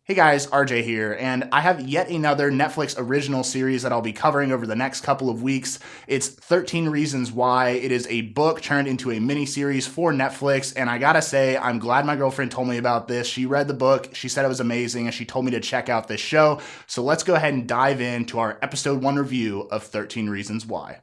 Hey guys, RJ here, and I have yet another Netflix original series that I'll be covering over the next couple of weeks. It's 13 Reasons Why. It is a book turned into a miniseries for Netflix, and I gotta say, I'm glad my girlfriend told me about this. She read the book, she said it was amazing, and she told me to check out this show. So let's go ahead and dive into our episode 1 review of 13 Reasons Why.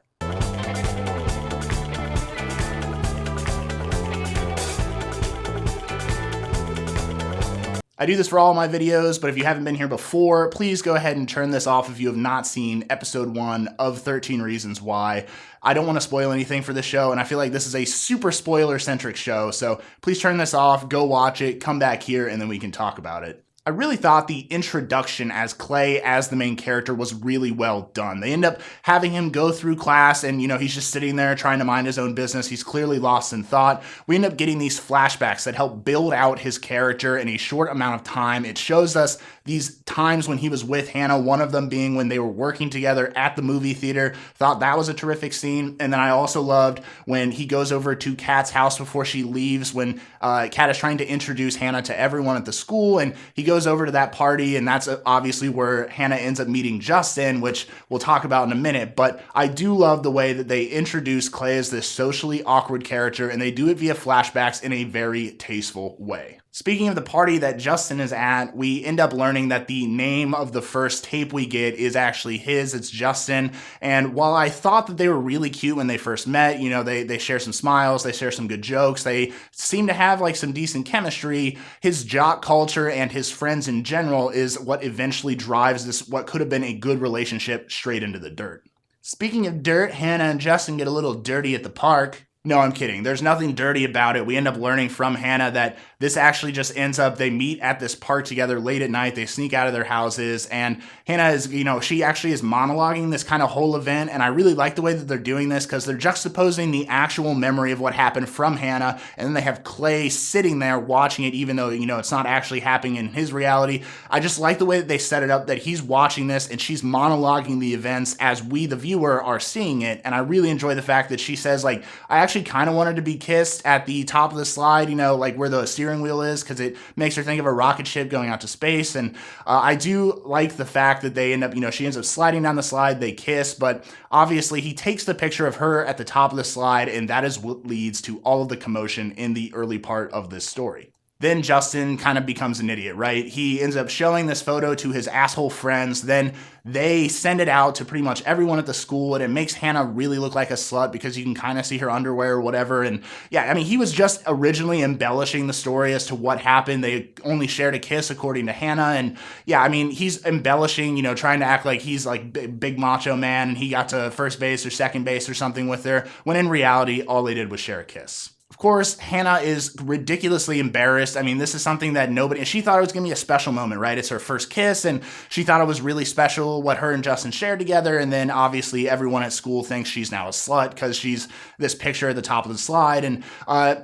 I do this for all my videos, but if you haven't been here before, please go ahead and turn this off if you have not seen episode 1 of 13 Reasons Why. I don't want to spoil anything for the show, and I feel like this is a super spoiler-centric show, so please turn this off, go watch it, come back here, and then we can talk about it. I really thought the introduction as Clay as the main character was really well done. They end up having him go through class and, he's just sitting there trying to mind his own business. He's clearly lost in thought. We end up getting these flashbacks that help build out his character in a short amount of time. It shows us these times when he was with Hannah, one of them being when they were working together at the movie theater. Thought that was a terrific scene. And then I also loved when he goes over to Kat's house before she leaves, when Kat is trying to introduce Hannah to everyone at the school, and he goes over to that party, and that's obviously where Hannah ends up meeting Justin, which we'll talk about in a minute. But I do love the way that they introduce Clay as this socially awkward character, and they do it via flashbacks in a very tasteful way. Speaking of the party that Justin is at, we end up learning that the name of the first tape we get is actually his. It's Justin. And while I thought that they were really cute when they first met, they share some smiles, they share some good jokes, they seem to have like some decent chemistry, his jock culture and his friends in general is what eventually drives this, what could have been a good relationship, straight into the dirt. Speaking of dirt, Hannah and Justin get a little dirty at the park. No, I'm kidding. There's nothing dirty about it. We end up learning from Hannah that this actually just ends up, they meet at this park together late at night. They sneak out of their houses, and Hannah is, she actually is monologuing this kind of whole event. And I really like the way that they're doing this because they're juxtaposing the actual memory of what happened from Hannah. And then they have Clay sitting there watching it, even though, it's not actually happening in his reality. I just like the way that they set it up, that he's watching this and she's monologuing the events as we, the viewer, are seeing it. And I really enjoy the fact that she says, I actually kind of wanted to be kissed at the top of the slide, where the steering wheel is, because it makes her think of a rocket ship going out to space. And I do like the fact that they end up, she ends up sliding down the slide, they kiss, but obviously he takes the picture of her at the top of the slide, and that is what leads to all of the commotion in the early part of this story. Then Justin kind of becomes an idiot, right? He ends up showing this photo to his asshole friends. Then they send it out to pretty much everyone at the school, and it makes Hannah really look like a slut because you can kind of see her underwear or whatever. And yeah, he was just originally embellishing the story as to what happened. They only shared a kiss according to Hannah. And yeah, he's embellishing, trying to act like he's like big macho man and he got to first base or second base or something with her, when in reality, all they did was share a kiss. Of course, Hannah is ridiculously embarrassed. This is something that she thought it was going to be a special moment, right? It's her first kiss, and she thought it was really special what her and Justin shared together. And then obviously everyone at school thinks she's now a slut because she's this picture at the top of the slide. And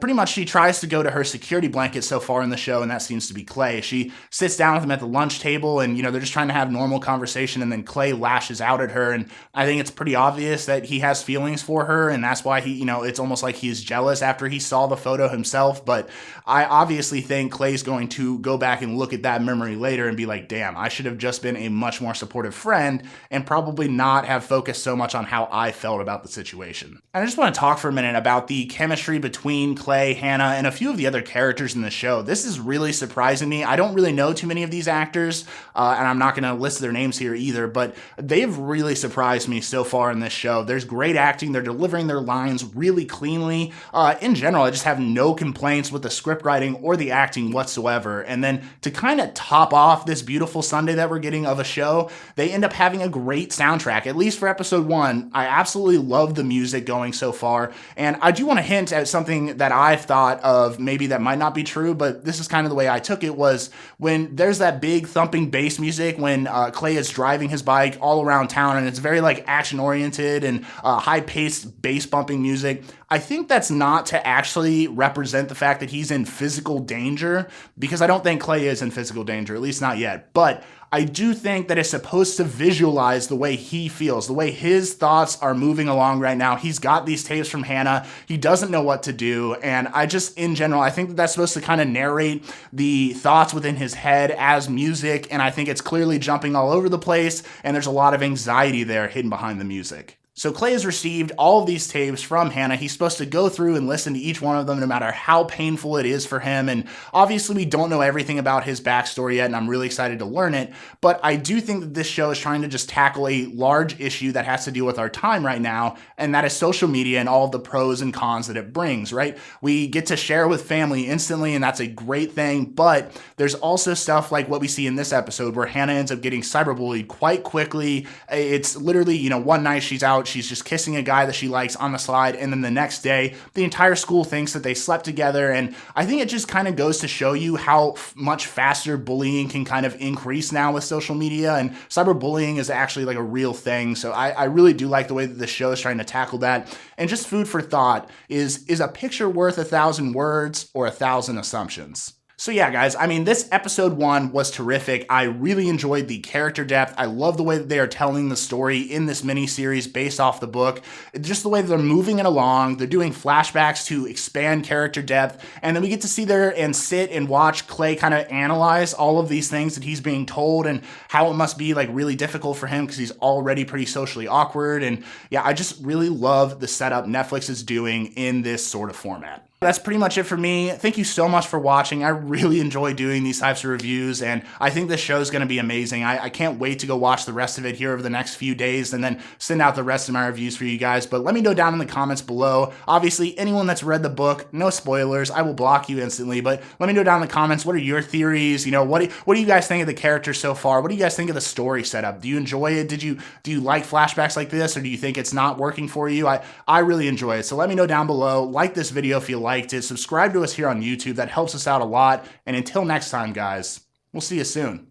pretty much she tries to go to her security blanket so far in the show, and that seems to be Clay. She sits down with him at the lunch table, and they're just trying to have normal conversation, and then Clay lashes out at her. And I think it's pretty obvious that he has feelings for her, and that's why he, it's almost like he's jealous after he saw the photo himself. But I obviously think Clay's going to go back and look at that memory later and be like, damn, I should have just been a much more supportive friend and probably not have focused so much on how I felt about the situation. And I just want to talk for a minute about the chemistry between Clay, Hannah, and a few of the other characters in the show. This is really surprising me. I don't really know too many of these actors, and I'm not going to list their names here either, but they've really surprised me so far in this show. There's great acting. They're delivering their lines really cleanly. In general, I just have no complaints with the script writing or the acting whatsoever. And then to kind of top off this beautiful Sunday that we're getting of a show, they end up having a great soundtrack, at least for episode 1. I absolutely love the music going so far. And I do want to hint at something that I've thought of, maybe that might not be true, but this is kind of the way I took it, was when there's that big thumping bass music when Clay is driving his bike all around town, and it's very like action oriented and high paced bass bumping music. I think that's not to actually represent the fact that he's in physical danger, because I don't think Clay is in physical danger, at least not yet. But I do think that it's supposed to visualize the way he feels, the way his thoughts are moving along right now. He's got these tapes from Hannah. He doesn't know what to do. And I just, in general, I think that that's supposed to kind of narrate the thoughts within his head as music. And I think it's clearly jumping all over the place. And there's a lot of anxiety there hidden behind the music. So Clay has received all of these tapes from Hannah. He's supposed to go through and listen to each one of them, no matter how painful it is for him. And obviously we don't know everything about his backstory yet, and I'm really excited to learn it. But I do think that this show is trying to just tackle a large issue that has to do with our time right now, and that is social media and all of the pros and cons that it brings, right? We get to share with family instantly, and that's a great thing. But there's also stuff like what we see in this episode where Hannah ends up getting cyberbullied quite quickly. It's literally, one night she's out, she's just kissing a guy that she likes on the slide, and then the next day the entire school thinks that they slept together. And I think it just kind of goes to show you how much faster bullying can kind of increase now with social media, and cyberbullying is actually like a real thing. So I really do like the way that the show is trying to tackle that. And just food for thought is a picture worth 1,000 words or 1,000 assumptions? So yeah, guys, I mean, this episode 1 was terrific. I really enjoyed the character depth. I love the way that they are telling the story in this miniseries based off the book. Just the way that they're moving it along. They're doing flashbacks to expand character depth. And then we get to see there and sit and watch Clay kind of analyze all of these things that he's being told and how it must be like really difficult for him because he's already pretty socially awkward. And yeah, I just really love the setup Netflix is doing in this sort of format. That's pretty much it for me. Thank you so much for watching. I really enjoy doing these types of reviews, and I think this show is going to be amazing. I can't wait to go watch the rest of it here over the next few days and then send out the rest of my reviews for you guys. But let me know down in the comments below. Obviously, anyone that's read the book, no spoilers. I will block you instantly, but let me know down in the comments, what are your theories? What do you guys think of the characters so far? What do you guys think of the story setup? Do you enjoy it? Do you like flashbacks like this, or do you think it's not working for you? I really enjoy it. So let me know down below. Like this video if you liked it. Subscribe to us here on YouTube. That helps us out a lot. And until next time, guys, we'll see you soon.